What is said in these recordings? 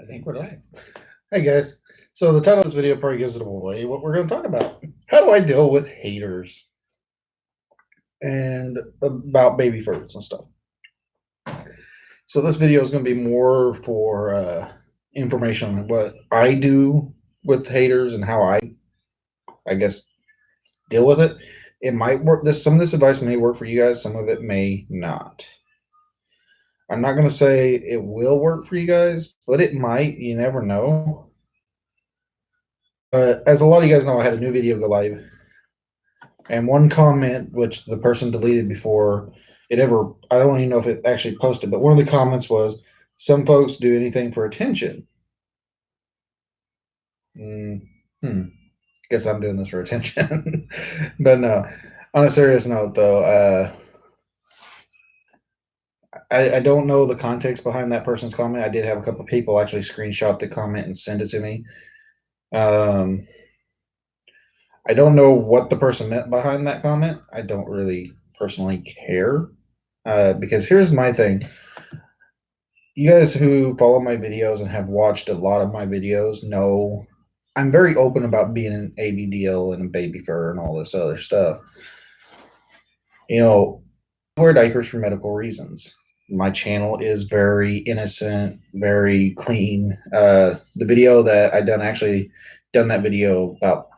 I think we're live. Hey guys. So the title of this video probably gives it away what we're going to talk about. How do I deal with haters and about baby furs and stuff? So this video is going to be more for information on what I do with haters and how I guess, deal with it. It might work. Some of this advice may work for you guys. Some of it may not. I'm not going to say it will work for you guys, but it might. You never know. As a lot of you guys know, I had a new video go live, and one comment, which the person deleted before it ever, I don't even know if it actually posted, but one of the comments was, some folks do anything for attention. Guess I'm doing this for attention. But no, on a serious note, though, I don't know the context behind that person's comment. I did have a couple of people actually screenshot the comment and send it to me. I don't know what the person meant behind that comment. I don't really personally care, because here's my thing. You guys who follow my videos and have watched a lot of my videos know I'm very open about being an ABDL and a baby fur and all this other stuff. You know, I wear diapers for medical reasons. My channel is very innocent, very clean. The video that I done that video about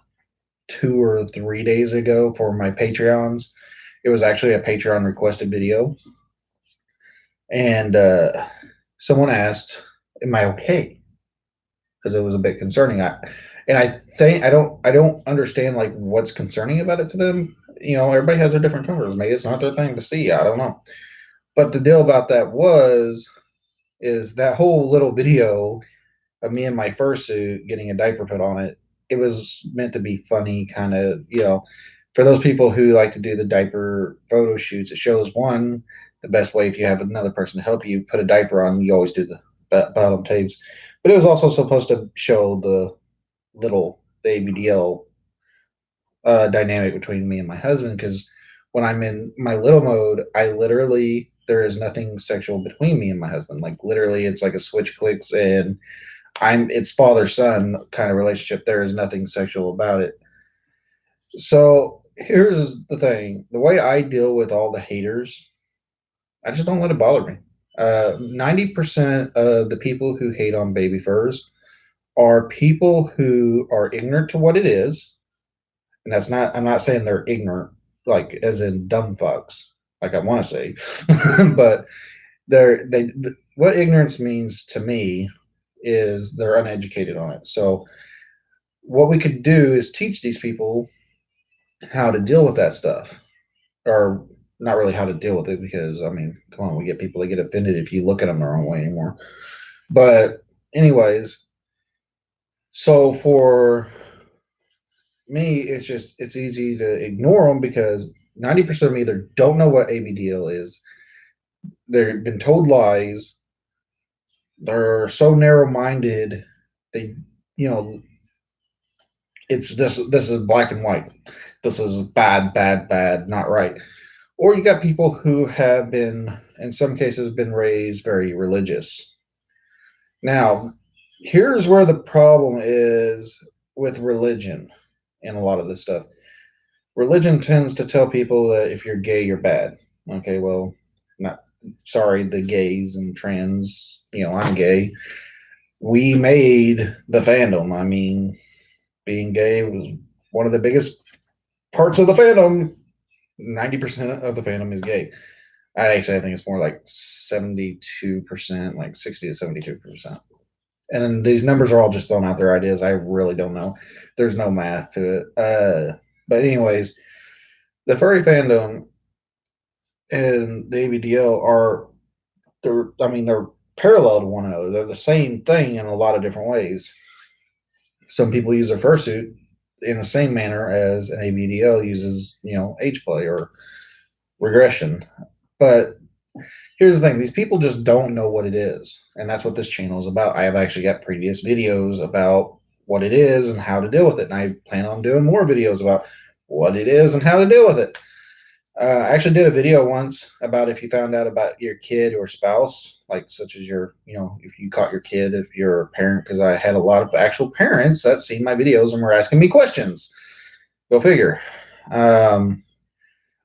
2 or 3 days ago for my Patreons. It was actually a Patreon requested video. And someone asked, am I okay? Because it was a bit concerning. I don't understand like what's concerning about it to them. You know, everybody has their different comforts. Maybe it's not their thing to see. I don't know. But the deal about that is that whole little video of me in my fursuit getting a diaper put on it. It was meant to be funny, kind of, for those people who like to do the diaper photo shoots. It shows the best way, if you have another person to help you put a diaper on, you always do the bottom tapes. But it was also supposed to show the ABDL dynamic between me and my husband, because when I'm in my little mode, there is nothing sexual between me and my husband. Like literally, it's like a switch clicks and it's father-son kind of relationship. There is nothing sexual about it. So here's the thing. The way I deal with all the haters, I just don't let it bother me. 90% of the people who hate on baby furs are people who are ignorant to what it is. And I'm not saying they're ignorant, like as in dumb fucks, like I want to say, but what ignorance means to me is they're uneducated on it. So what we could do is teach these people how to deal with that stuff, or not really how to deal with it, because I mean, come on, we get people that get offended if you look at them the wrong way anymore. But anyways, so for me, it's easy to ignore them because 90% of them either don't know what ABDL is, they've been told lies, they're so narrow-minded, it's this is black and white. This is bad, bad, bad, not right. Or you got people who have been, in some cases, been raised very religious. Now, here's where the problem is with religion and a lot of this stuff. Religion tends to tell people that if you're gay, you're bad. Okay, well, sorry, the gays and trans, I'm gay. We made the fandom. I mean, being gay was one of the biggest parts of the fandom. 90% of the fandom is gay. I think it's more like 72%, like 60 to 72%. And these numbers are all just thrown out there ideas. I really don't know. There's no math to it. But anyways, the furry fandom and the ABDL they're parallel to one another. They're the same thing in a lot of different ways. Some people use their fursuit in the same manner as an ABDL uses, H-play or regression. But here's the thing. These people just don't know what it is. And that's what this channel is about. I have actually got previous videos about what it is and how to deal with it. And I plan on doing more videos about what it is and how to deal with it. I actually did a video once about if you found out about your kid or spouse, like such as your, if you caught your kid, if you're a parent, because I had a lot of actual parents that seen my videos and were asking me questions. Go figure. Um,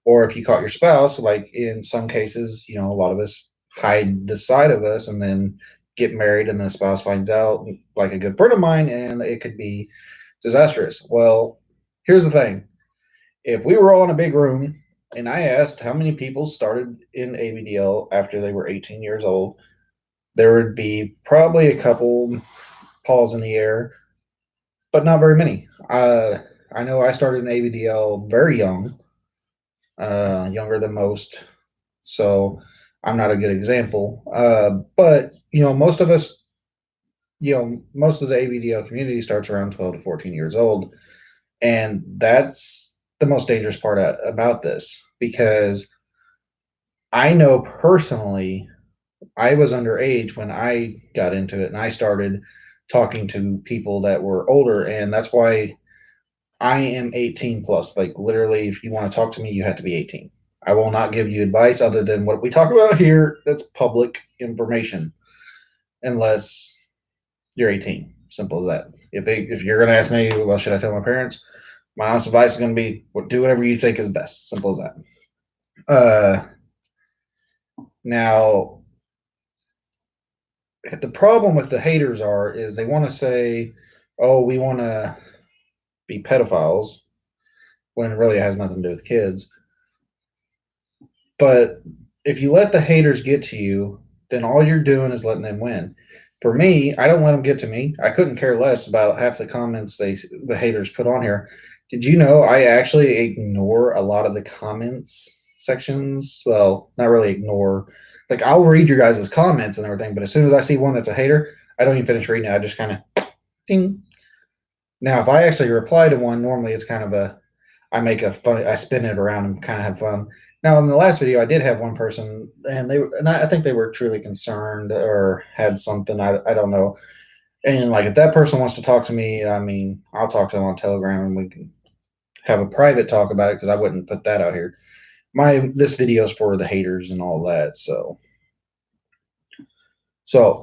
or if you caught your spouse, like in some cases, a lot of us hide the side of us and then get married, and the spouse finds out, like a good friend of mine, and it could be disastrous. Well, here's the thing: if we were all in a big room and I asked how many people started in ABDL after they were 18 years old, there would be probably a couple paws in the air, but not very many. I know I started in ABDL very young, younger than most, so I'm not a good example. But most of us, most of the ABDL community starts around 12 to 14 years old, and that's the most dangerous part about this, because I know personally I was underage when I got into it, and I started talking to people that were older, and that's why I am 18 plus. Like, literally, if you want to talk to me, you have to be 18. I will not give you advice other than what we talk about here. That's public information, unless you're 18. Simple as that. If you're going to ask me, well, should I tell my parents? My honest advice is going to be, well, do whatever you think is best. Simple as that. Now, the problem with the haters is they want to say, "Oh, we want to be pedophiles," when really it has nothing to do with kids. But if you let the haters get to you, then all you're doing is letting them win. For me, I don't let them get to me. I couldn't care less about half the comments the haters put on here. Did you know I actually ignore a lot of the comments sections? Well, not really ignore. Like, I'll read your guys' comments and everything, but as soon as I see one that's a hater, I don't even finish reading it. I just kind of ding. Now, if I actually reply to one, normally it's kind of I make a funny, I spin it around and kind of have fun. Now, in the last video, I did have one person, and I think they were truly concerned or had something. I don't know. And like, if that person wants to talk to me, I mean, I'll talk to them on Telegram, and we can have a private talk about it, because I wouldn't put that out here. This video is for the haters and all that. So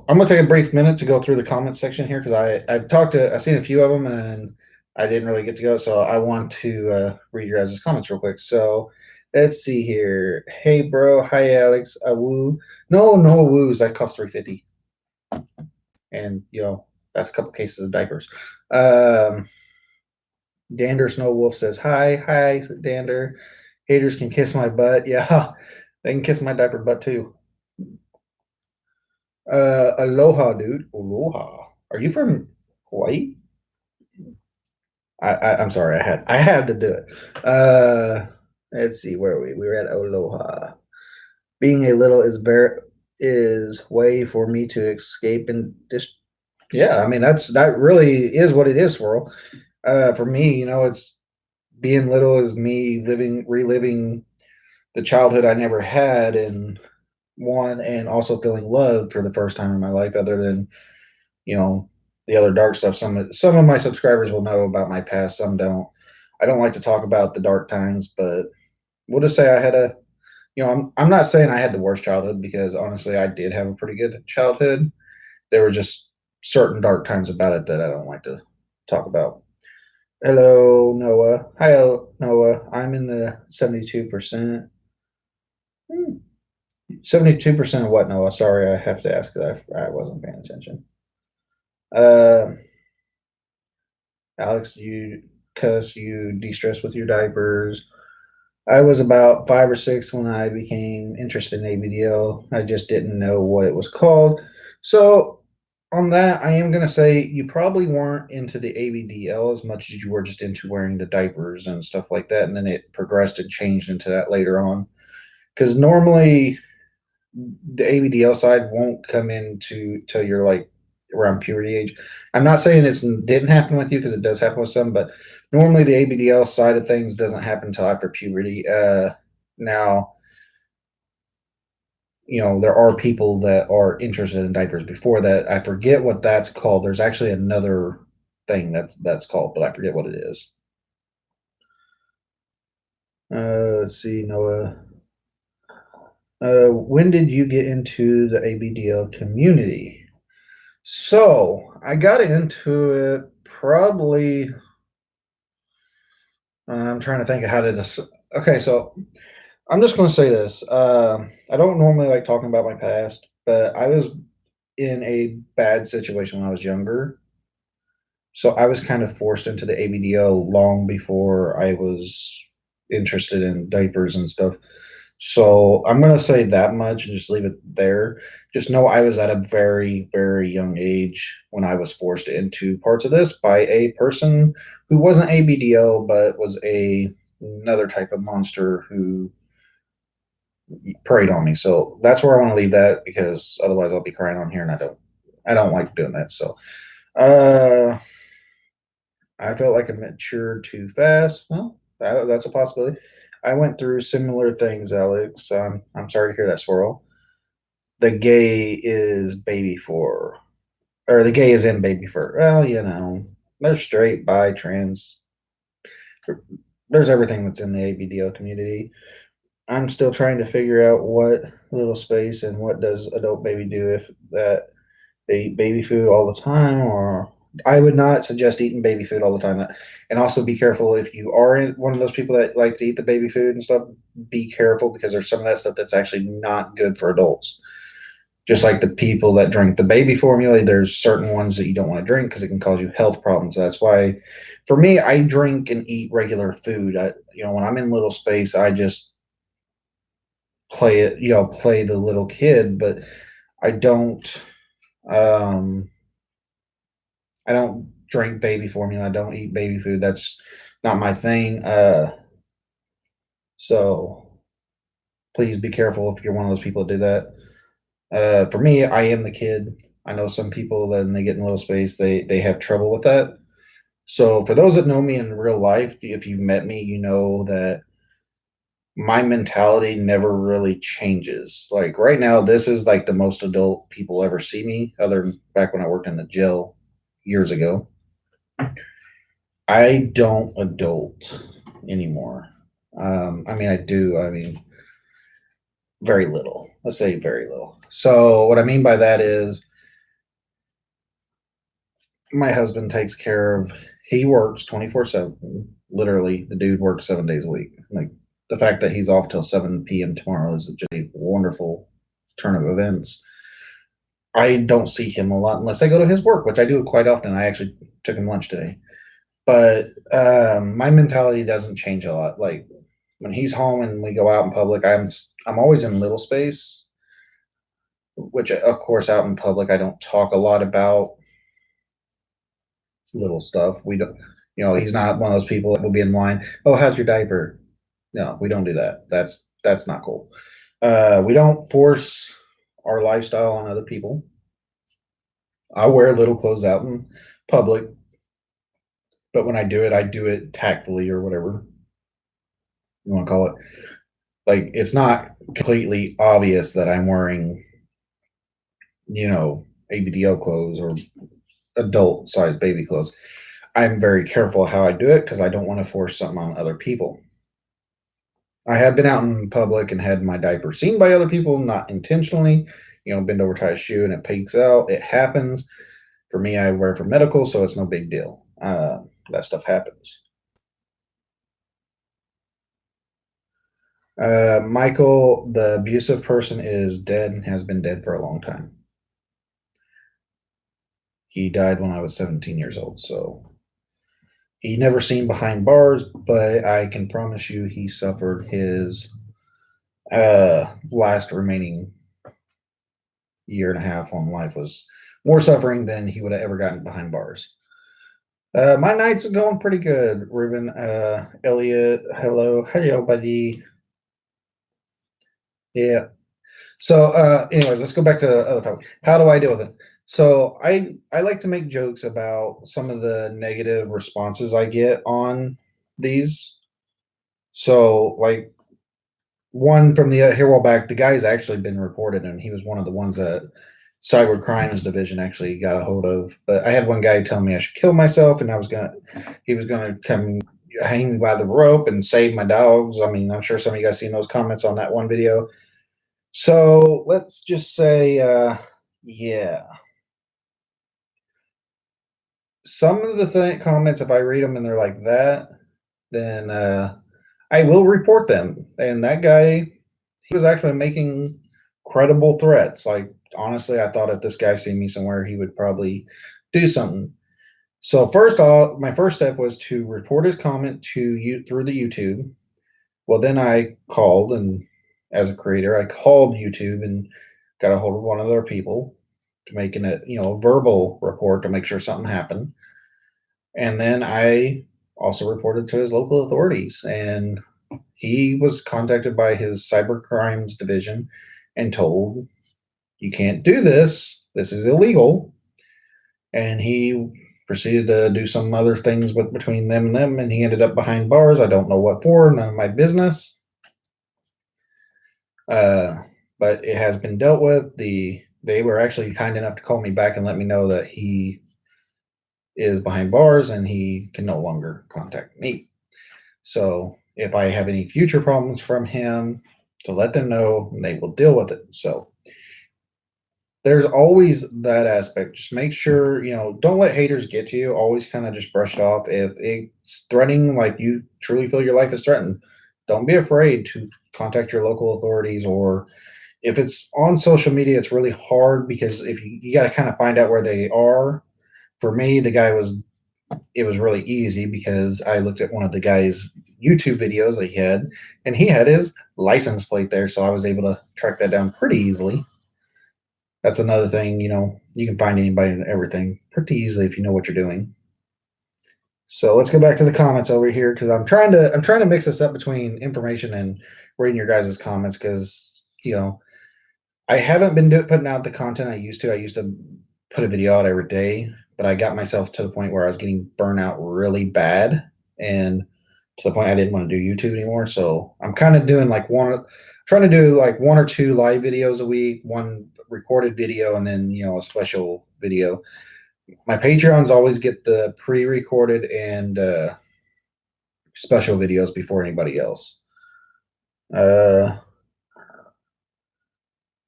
I'm gonna take a brief minute to go through the comment section here, because I've seen a few of them, and I didn't really get to go, so I want to read your guys' comments real quick. So let's see here. Hey bro, hi Alex. A woo. No woos. That cost $350, and that's a couple cases of diapers. Dander Snow Wolf says hi Dander. Haters can kiss my butt. Yeah, they can kiss my diaper butt too. Aloha, dude. Aloha. Are you from Hawaii? I'm sorry. I had to do it. Let's see. Where are we? We were at Aloha. Being a little is way for me to escape and just. Yeah, I mean that really is what it is, Swirl. For me, it's being little is me reliving the childhood I never had, and also feeling loved for the first time in my life, other than you know the other dark stuff. Some of my subscribers will know about my past, some don't. I don't like to talk about the dark times, but we'll just say I had I'm not saying I had the worst childhood, because honestly I did have a pretty good childhood. There were just certain dark times about it that I don't like to talk about. Hello, Noah. Hi, Noah. I'm in the 72%. 72% of what, Noah? Sorry, I have to ask, because I wasn't paying attention. Uh, Alex, you de-stress with your diapers. I was about 5 or 6 when I became interested in ABDL. I just didn't know what it was called. So on that, I am going to say you probably weren't into the ABDL as much as you were just into wearing the diapers and stuff like that. And then it progressed and changed into that later on. Because normally the ABDL side won't come into till you're like around puberty age. I'm not saying it didn't happen with you, because it does happen with some, but normally the ABDL side of things doesn't happen until after puberty. Now, there are people that are interested in diapers before that. I forget what that's called. There's actually another thing that's called, but I forget what it is. Let's see, Noah. When did you get into the ABDL community? So I got into it probably. I'm trying to think of how to Okay, so I'm just going to say this. I don't normally like talking about my past, but I was in a bad situation when I was younger. So I was kind of forced into the ABDL long before I was interested in diapers and stuff. So I'm gonna say that much and just leave it there. Just know I was at a very, very young age when I was forced into parts of this by a person who wasn't ABDL but was another type of monster who preyed on me. So that's where I want to leave that because otherwise I'll be crying on here and I don't like doing that. So uh I felt like I matured too fast. Well, that's a possibility. I went through similar things, Alex. I'm sorry to hear that, Swirl. The gay is baby for, or the gay is in baby for. Well, there's straight, bi, trans. There's everything that's in the ABDO community. I'm still trying to figure out what little space and what does adult baby do if that they eat baby food all the time, or I would not suggest eating baby food all the time. And also be careful if you are one of those people that like to eat the baby food and stuff. Be careful because there's some of that stuff that's actually not good for adults. Just like the people that drink the baby formula, there's certain ones that you don't want to drink because it can cause you health problems. That's why, for me, I drink and eat regular food. When I'm in little space, I just play it, play the little kid, but I don't. Um, I don't drink baby formula. I don't eat baby food. That's not my thing. So please be careful if you're one of those people that do that. For me, I am the kid. I know some people that when they get in a little space, they have trouble with that. So for those that know me in real life, if you've met me, you know that my mentality never really changes. Like right now, this is like the most adult people ever see me, other than back when I worked in the jail years ago. I don't adult anymore. I mean, I do. I mean, very little. Let's say very little. So, what I mean by that is my husband takes care of, he works 24/7. Literally, the dude works 7 days a week. Like, the fact that he's off till 7 p.m. tomorrow is just a wonderful turn of events. I don't see him a lot unless I go to his work, which I do quite often. I actually took him lunch today. But my mentality doesn't change a lot. Like when he's home and we go out in public, I'm always in little space, which of course out in public I don't talk a lot about little stuff. We don't, he's not one of those people that will be in line. Oh, how's your diaper? No, we don't do that. That's not cool. We don't force our lifestyle on other people. I wear little clothes out in public, but when I do it tactfully or whatever you want to call it. Like it's not completely obvious that I'm wearing, ABDO clothes or adult size baby clothes. I'm very careful how I do it because I don't want to force something on other people. I have been out in public and had my diaper seen by other people, not intentionally. Bend over, tie a shoe, and it peeks out. It happens. For me, I wear it for medical, so it's no big deal. That stuff happens. Michael, the abusive person, is dead and has been dead for a long time. He died when I was 17 years old, so he never seen behind bars, but I can promise you he suffered his last remaining year and a half on life was more suffering than he would have ever gotten behind bars. My night's going pretty good, Ruben. Elliot, hello, buddy. Yeah. So, anyways, let's go back to the other topic. How do I deal with it? So, I like to make jokes about some of the negative responses I get on these. So, like one from the here a while back, the guy's actually been reported, and he was one of the ones that Cyber Crimes Division actually got a hold of. But I had one guy tell me I should kill myself, and he was gonna come hang me by the rope and save my dogs. I mean, I'm sure some of you guys seen those comments on that one video. So let's just say, yeah, some of the comments, if I read them and they're like that, then I will report them. And that guy, he was actually making credible threats. Like, honestly, I thought if this guy seen me somewhere, he would probably do something. So first off, my first step was to report his comment to you through the YouTube. Well, then I called, and as a creator, I called YouTube and got a hold of one of their people to make a verbal report to make sure something happened. And then I also reported to his local authorities, and he was contacted by his cyber crimes division and told, "You can't do this. This is illegal." And he proceeded to do some other things between them, and he ended up behind bars. I don't know what for, none of my business. But it has been dealt with. They were actually kind enough to call me back and let me know that he is behind bars and he can no longer contact me. So if I have any future problems from him, to let them know, and they will deal with it. So there's always that aspect. Just make sure, don't let haters get to you. Always kind of just brush it off. If it's threatening, like you truly feel your life is threatened, don't be afraid to contact your local authorities. Or if it's on social media, it's really hard because if you got to kind of find out where they are. For me, it was really easy because I looked at one of the guy's YouTube videos that he had, and he had his license plate there, so I was able to track that down pretty easily. That's another thing, you can find anybody and everything pretty easily if you know what you're doing. So let's go back to the comments over here because I'm trying to mix this up between information and reading your guys' comments because I haven't been putting out the content I used to. I used to put a video out every day, but I got myself to the point where I was getting burnout really bad, and to the point I didn't want to do YouTube anymore. So I'm kind of doing trying to do like one or two live videos a week, one recorded video, and then a special video. My Patreons always get the pre-recorded and special videos before anybody else.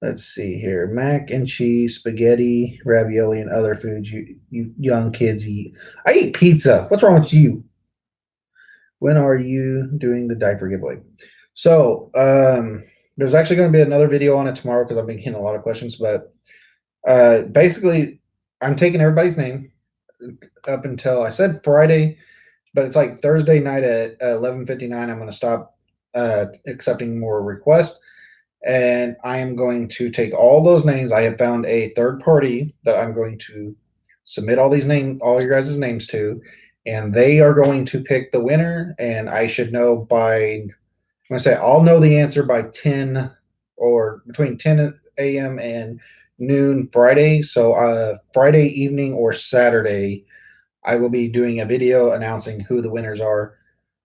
Let's see here. Mac and cheese, spaghetti, ravioli, and other foods you young kids eat. I eat pizza. What's wrong with you? When are you doing the diaper giveaway? So there's actually going to be another video on it tomorrow because I've been getting a lot of questions. But basically, I'm taking everybody's name up until I said Friday, but it's like Thursday night at 11:59. I'm going to stop accepting more requests. And I am going to take all those names. I have found a third party that I'm going to submit all your guys' names to, and they are going to pick the winner. And I should know I'm going to say I'll know the answer by 10 or between 10 a.m. and noon Friday. So Friday evening or Saturday, I will be doing a video announcing who the winners are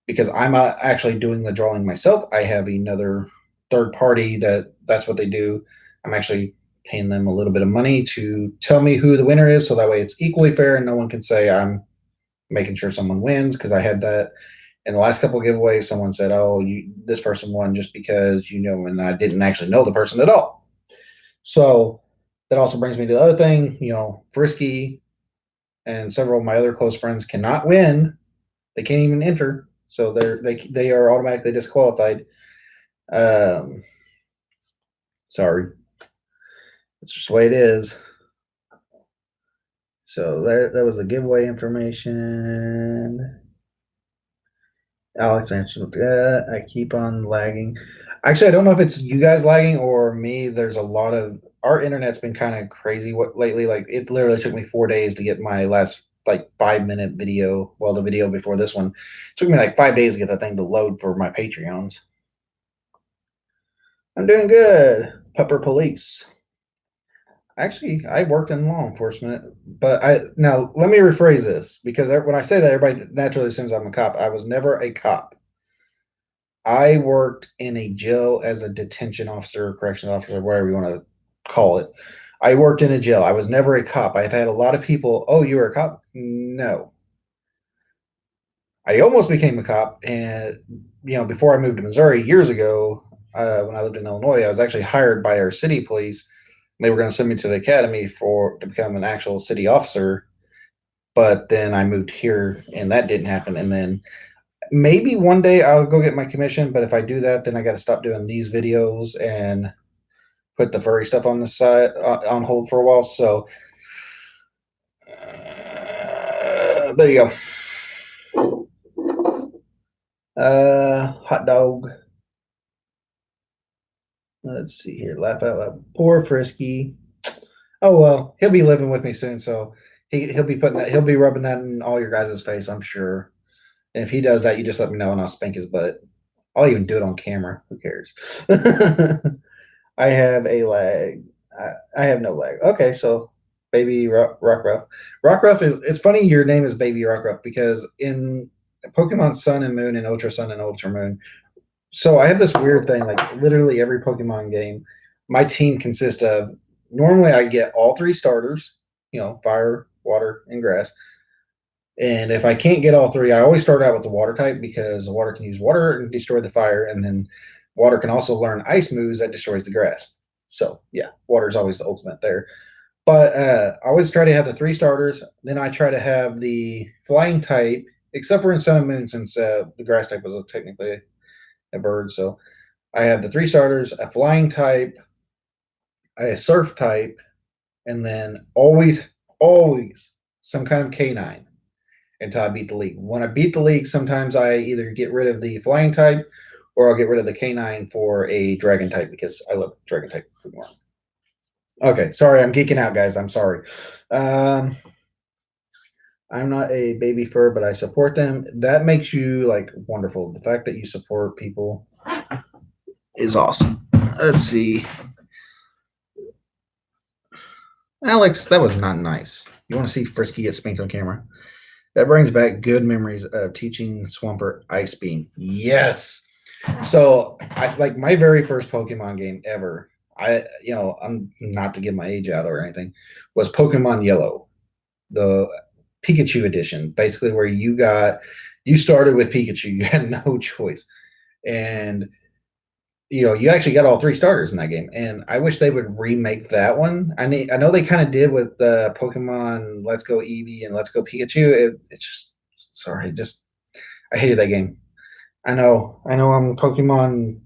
because I'm actually doing the drawing myself. I have another third party that's what they do. I'm actually paying them a little bit of money to tell me who the winner is, so that way it's equally fair and no one can say I'm making sure someone wins. Because I had that in the last couple of giveaways. Someone said, "Oh, this person won just because and I didn't actually know the person at all." So that also brings me to the other thing. Frisky and several of my other close friends cannot win. They can't even enter, so they are automatically disqualified. Sorry. It's just the way it is. So that was the giveaway information. Alex answered that. I keep on lagging. Actually, I don't know if it's you guys lagging or me. There's a lot of our internet's been kind of crazy lately. Like it literally took me 4 days to get my last 5-minute video. Well, the video before this one, it took me 5 days to get that thing to load for my Patreons. I'm doing good. Pepper Police. Actually, I worked in law enforcement, but now let me rephrase this because when I say that, everybody naturally assumes I'm a cop. I was never a cop. I worked in a jail as a detention officer, corrections officer, whatever you want to call it. I worked in a jail. I was never a cop. I've had a lot of people, "Oh, you were a cop?" No. I almost became a cop, and before I moved to Missouri years ago, when I lived in Illinois, I was actually hired by our city police. They were going to send me to the academy to become an actual city officer, but then I moved here, and that didn't happen. And then maybe one day I'll go get my commission, but if I do that, then I got to stop doing these videos and put the furry stuff on the side on hold for a while. So there you go. Hot dog. Let's see here. Laugh out loud. Poor Frisky. Oh well, he'll be living with me soon, so he'll be putting that. He'll be rubbing that in all your guys' face, I'm sure. And if he does that, you just let me know, and I'll spank his butt. I'll even do it on camera. Who cares? I have a leg. I have no leg. Okay, so Baby Rockruff. Rockruff is. It's funny your name is Baby Rockruff because in Pokemon Sun and Moon and Ultra Sun and Ultra Moon. So I have this weird thing. Like literally every Pokemon game, my team consists of. Normally, I get all three starters. Fire, water, and grass. And if I can't get all three, I always start out with the water type because the water can use water and destroy the fire, and then water can also learn ice moves that destroys the grass. So yeah, water is always the ultimate there. But I always try to have the three starters. Then I try to have the flying type, except for in Sun and Moon, since the grass type was technically a bird. So I have the three starters, a flying type, a surf type, and then always some kind of canine until I beat the league. When I beat the league, sometimes I either get rid of the flying type or I'll get rid of the canine for a dragon type because I love dragon type Pokemon. Okay, sorry, I'm geeking out, guys. I'm sorry. I'm not a baby fur, but I support them. That makes you like wonderful. The fact that you support people is awesome. Let's see. Alex, that was not nice. You want to see Frisky get spanked on camera? That brings back good memories of teaching Swampert Ice Beam. Yes. So, like my very first Pokemon game ever. I'm not to give my age out or anything. Was Pokemon Yellow, the Pikachu edition, basically where you started with Pikachu. You had no choice, and you actually got all three starters in that game, and I wish they would remake that one. I know they kind of did with Pokemon Let's Go Eevee and Let's Go Pikachu. It's just sorry, just I hated that game. I know, I'm Pokemon.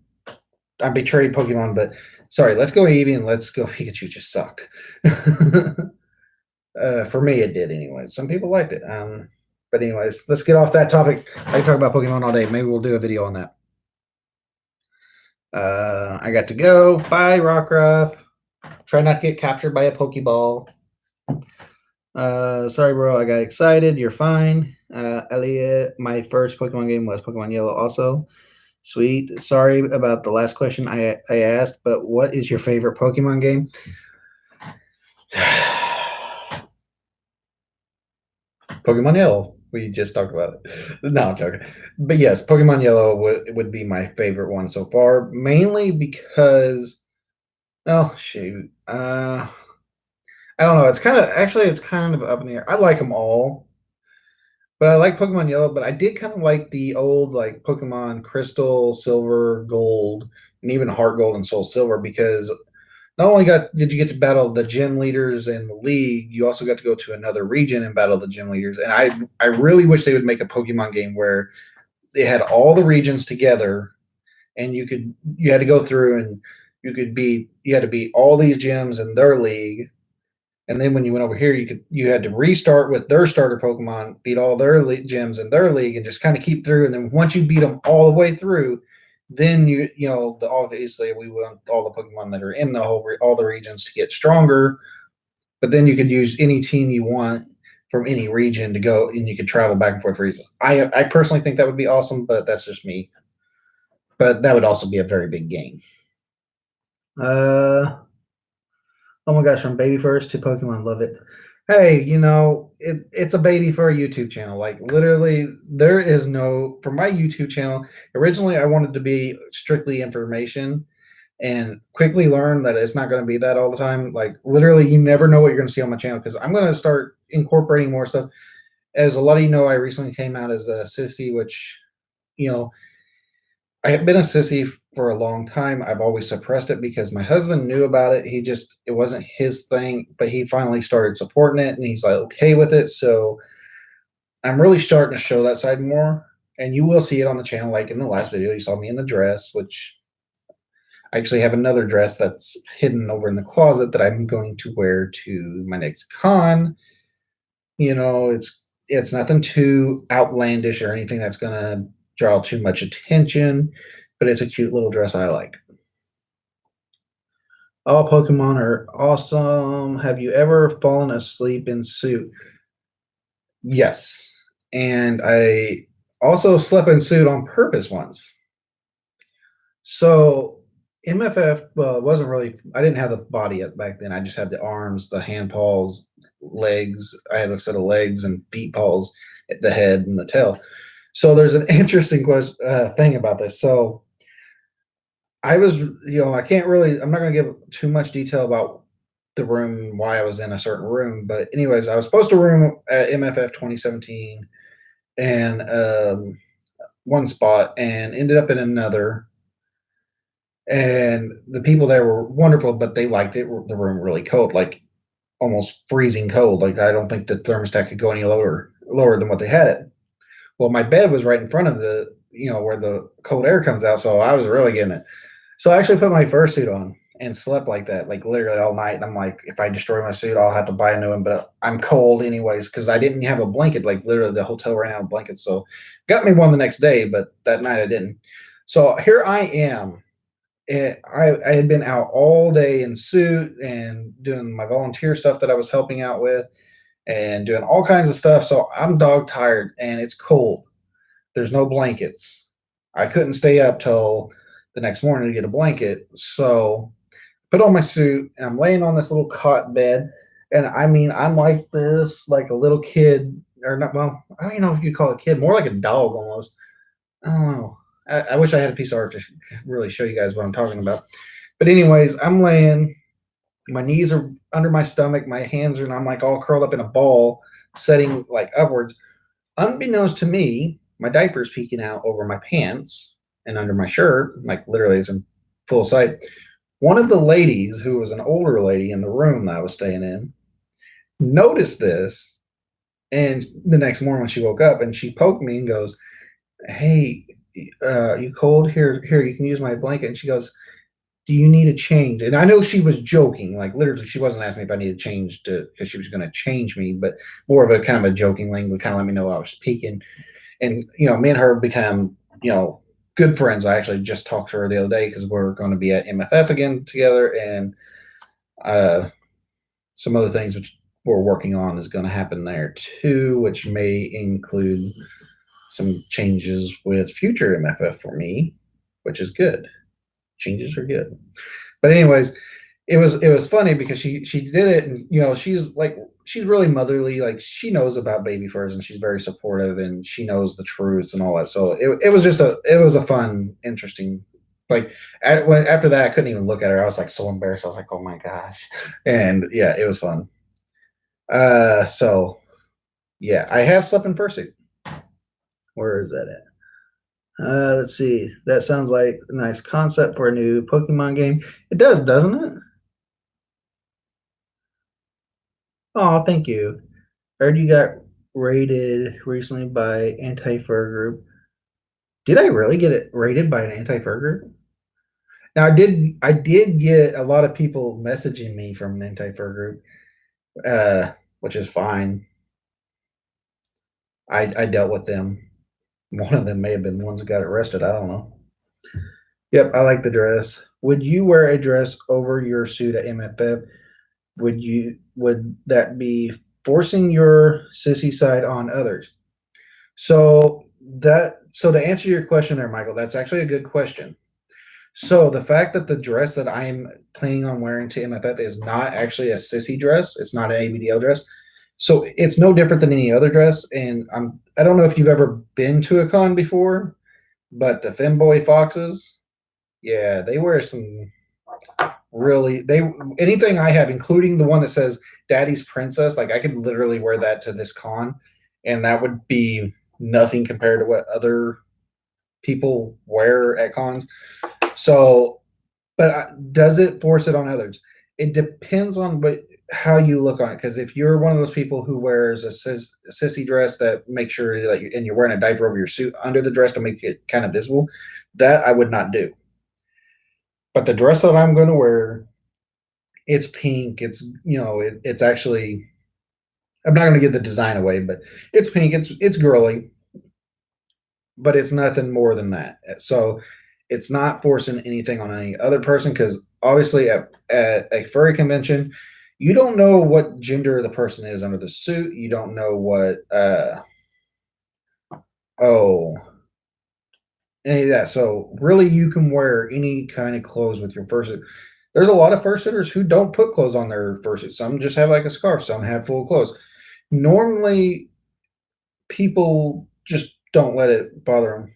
I betrayed Pokemon, but sorry, Let's Go Eevee and Let's Go Pikachu just sucked. For me, it did anyway. Some people liked it. But anyways, let's get off that topic. I can talk about Pokemon all day. Maybe we'll do a video on that. I got to go. Bye, Rockruff. Try not to get captured by a Pokeball. Sorry, bro. I got excited. You're fine. Elliot, my first Pokemon game was Pokemon Yellow also. Sweet. Sorry about the last question I asked, but what is your favorite Pokemon game? Pokemon Yellow. We just talked about it. No, I'm joking. But yes, Pokemon Yellow would be my favorite one so far, mainly because, oh shoot, I don't know. It's kind of up in the air. I like them all, but I like Pokemon Yellow. But I did kind of like the old like Pokemon Crystal, Silver, Gold, and even Heart Gold and Soul Silver because not only did you get to battle the gym leaders in the league, you also got to go to another region and battle the gym leaders. And I really wish they would make a Pokemon game where they had all the regions together, and you had to go through and you had to beat all these gyms in their league. And then when you went over here, you had to restart with their starter Pokemon, beat all their gyms in their league, and just kind of keep through. And then once you beat them all the way through, then obviously we want all the Pokemon that are in all the regions to get stronger. But then you could use any team you want from any region to go, and you could travel back and forth regions. I personally think that would be awesome, but that's just me. But that would also be a very big game. Oh my gosh, from Baby First to Pokemon, love it. Hey, it's a baby for a YouTube channel. Like literally, there is no for my YouTube channel. Originally, I wanted to be strictly information, and quickly learned that it's not going to be that all the time. Like literally, you never know what you're going to see on my channel because I'm going to start incorporating more stuff. As a lot of you know, I recently came out as a sissy, which, you know, I have been a sissy for a long time. I've always suppressed it because my husband knew about it. It wasn't his thing, but he finally started supporting it and he's like okay with it. So I'm really starting to show that side more. And you will see it on the channel. Like in the last video, you saw me in the dress, which I actually have another dress that's hidden over in the closet that I'm going to wear to my next con. You know, it's nothing too outlandish or anything that's gonna draw too much attention, but it's a cute little dress I like. All Pokemon are awesome. Have you ever fallen asleep in suit? Yes. And I also slept in suit on purpose once. So MFF wasn't really. I didn't have the body yet back then. I just had the arms, the hand paws, legs. I had a set of legs and feet paws, the head and the tail. So there's an interesting thing about this. So I was, I can't really. I'm not going to give too much detail about the room, why I was in a certain room. But anyways, I was supposed to room at MFF 2017 and one spot, and ended up in another, and the people there were wonderful, but they liked the room really cold, like almost freezing cold. Like I don't think the thermostat could go any lower than what they had it. Well, my bed was right in front of where the cold air comes out, so I was really getting it. So I actually put my fursuit on and slept like that, like literally all night. And I'm like, if I destroy my suit, I'll have to buy a new one. But I'm cold anyways because I didn't have a blanket. Like literally, the hotel ran out of blankets, so got me one the next day. But that night I didn't. So here I am. I had been out all day in suit and doing my volunteer stuff that I was helping out with and doing all kinds of stuff. So I'm dog tired and it's cold. There's no blankets. I couldn't stay up till the next morning to get a blanket. So put on my suit and I'm laying on this little cot bed. And I mean, I'm like this, like a little kid, or not. Well, I don't even know if you call it a kid, more like a dog almost. I don't know. I wish I had a piece of art to really show you guys what I'm talking about. But anyways, I'm laying. My knees are under my stomach. My hands are, and I'm like all curled up in a ball, setting like upwards. Unbeknownst to me, my diaper's peeking out over my pants and under my shirt, like literally is in full sight. One of the ladies, who was an older lady in the room that I was staying in, noticed this. And the next morning when she woke up and she poked me and goes, "Hey, you cold? Here, you can use my blanket." And she goes, "Do you need a change?" And I know she was joking, like literally, she wasn't asking me if I needed change because she was going to change me, but more of a kind of a joking language, kind of let me know I was peeking. And me and her become good friends. I actually just talked to her the other day because we're going to be at MFF again together, and uh, some other things which we're working on is going to happen there too, which may include some changes with future MFF for me, which is good. Changes are good. But anyways, it was funny because she did it, and she's really motherly. Like she knows about baby furs and she's very supportive and she knows the truths and all that. So it was just a fun, interesting. Like after that, I couldn't even look at her. I was like so embarrassed. I was like, oh my gosh, and yeah, it was fun. So yeah, I have slept in fursuit. Where is that at? Let's see. That sounds like a nice concept for a new Pokemon game. It does, doesn't it? Oh, thank you. Heard you got rated recently by Anti-Fur Group. Did I really get it rated by an Anti-Fur Group? Now I did get a lot of people messaging me from an Anti-Fur Group, which is fine. I dealt with them. One of them may have been the ones that got arrested. I don't know. Yep, I like the dress. Would you wear a dress over your suit at MFF? Would that be forcing your sissy side on others? So to answer your question there, Michael, that's actually a good question. So the fact that the dress that I'm planning on wearing to MFF is not actually a sissy dress, it's not an ABDL dress. So it's no different than any other dress. And I don't know if you've ever been to a con before, but the femboy foxes, yeah, they wear some really they anything I have, including the one that says Daddy's Princess, like I could literally wear that to this con and that would be nothing compared to what other people wear at cons. So, but does it force it on others? It depends on how you look on it. Because if you're one of those people who wears a sissy dress that makes sure that and you're wearing a diaper over your suit under the dress to make it kind of visible, that I would not do. But the dress that I'm going to wear, it's pink. It's actually. I'm not going to give the design away, but it's pink. It's girly, but it's nothing more than that. So it's not forcing anything on any other person because obviously at a furry convention, you don't know what gender the person is under the suit. You don't know what oh any of that. So really, you can wear any kind of clothes with your fursuit. There's a lot of fursuiters who don't put clothes on their fursuit. Some just have like a scarf. Some have full clothes. Normally, people just don't let it bother them.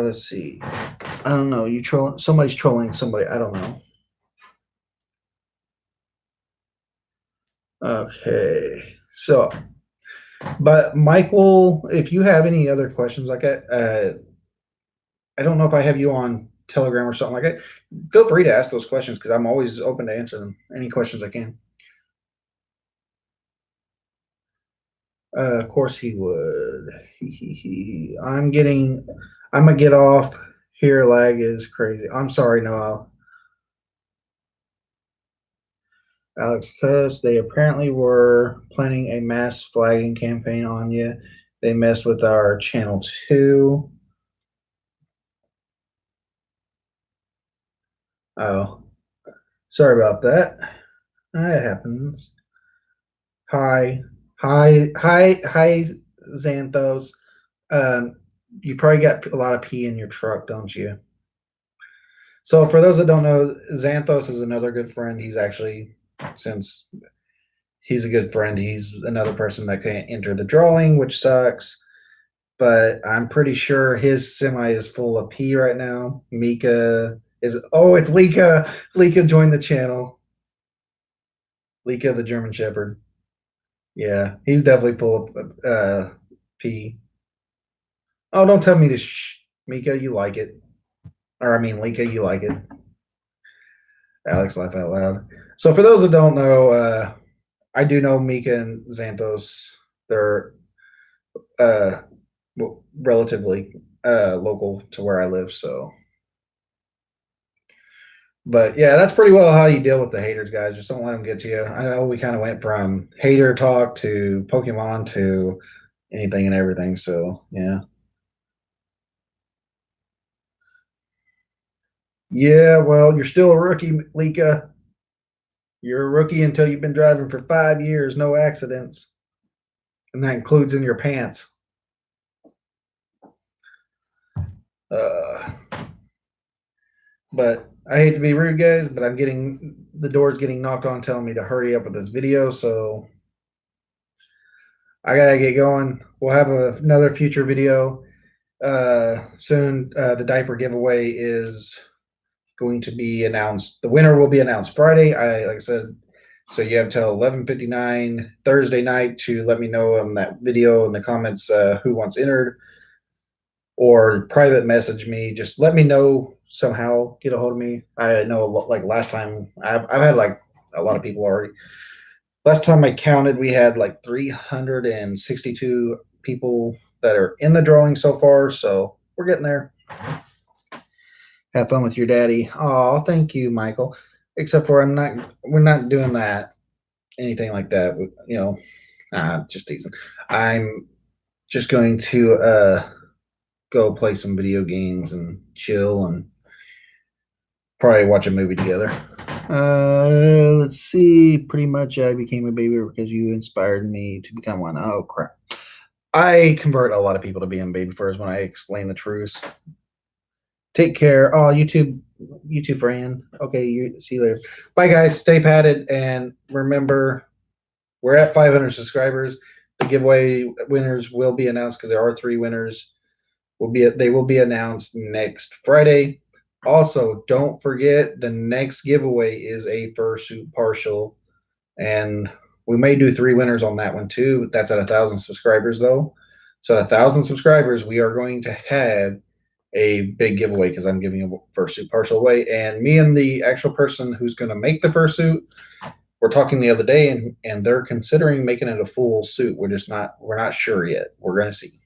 Let's see. I don't know. You troll. Somebody's trolling somebody. I don't know. Okay. So, but Michael, if you have any other questions like that, I don't know if I have you on Telegram or something like that. Feel free to ask those questions because I'm always open to answer them. Any questions I can. Of course he would. I'm gonna get off here. Lag is crazy. I'm sorry, Noel. Alex Cuss, they apparently were planning a mass flagging campaign on you. They messed with our channel too. Oh, sorry about that. That happens. Hi, hi, Xanthos. You probably got a lot of pee in your truck, don't you? So, for those that don't know, Xanthos is another good friend. He's actually, since he's a good friend, he's another person that can't enter the drawing, which sucks. But I'm pretty sure his semi is full of pee right now. Mika is. Oh, it's Lika. Lika joined the channel. Lika, the German Shepherd. Yeah, he's definitely full of pee. Oh, don't tell me to shh. Mika, you like it. Or, I mean, Lika, you like it. Alex, laugh out loud. So, for those that don't know, I do know Mika and Xanthos. They're uh, relatively local to where I live. So, but yeah, that's pretty well how you deal with the haters, guys. Just don't let them get to you. I know we kind of went from hater talk to Pokemon to anything and everything. So, yeah. Yeah, well, you're still a rookie, Lika. You're a rookie until you've been driving for 5 years, no accidents. And that includes in your pants. Uh, but I hate to be rude, guys, but I'm getting the door's getting knocked on telling me to hurry up with this video. So I gotta get going. We'll have another future video soon. The diaper giveaway is going to be announced. The winner will be announced Friday. Like I said, so you have till 11:59 Thursday night to let me know on that video in the comments who wants entered, or private message me. Just let me know somehow. Get a hold of me. I know like last time I've had like a lot of people already. Last time I counted, we had like 362 people that are in the drawing so far. So we're getting there. Have fun with your daddy. Oh, thank you, Michael. Except for we're not doing that, anything like that. Just teasing. I'm just going to go play some video games and chill and probably watch a movie together. Let's see. Pretty much, I became a baby because you inspired me to become one. Oh crap! I convert a lot of people to being baby first when I explain the truths. Take care. Oh, YouTube friend. Okay, you see you later. Bye, guys. Stay padded, and remember, we're at 500 subscribers. The giveaway winners will be announced because there are 3 winners. They will be announced next Friday. Also, don't forget the next giveaway is a fursuit partial, and We may do 3 winners on that one too. That's at 1,000 subscribers though. So at 1,000 subscribers, we are going to have a big giveaway because I'm giving a fursuit partial away. And me and the actual person who's going to make the fursuit, we're talking the other day, and they're considering making it a full suit. We're not sure yet. We're going to see.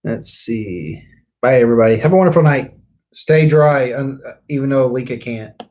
Let's see. Bye, everybody. Have a wonderful night. Stay dry, even though Alika can't.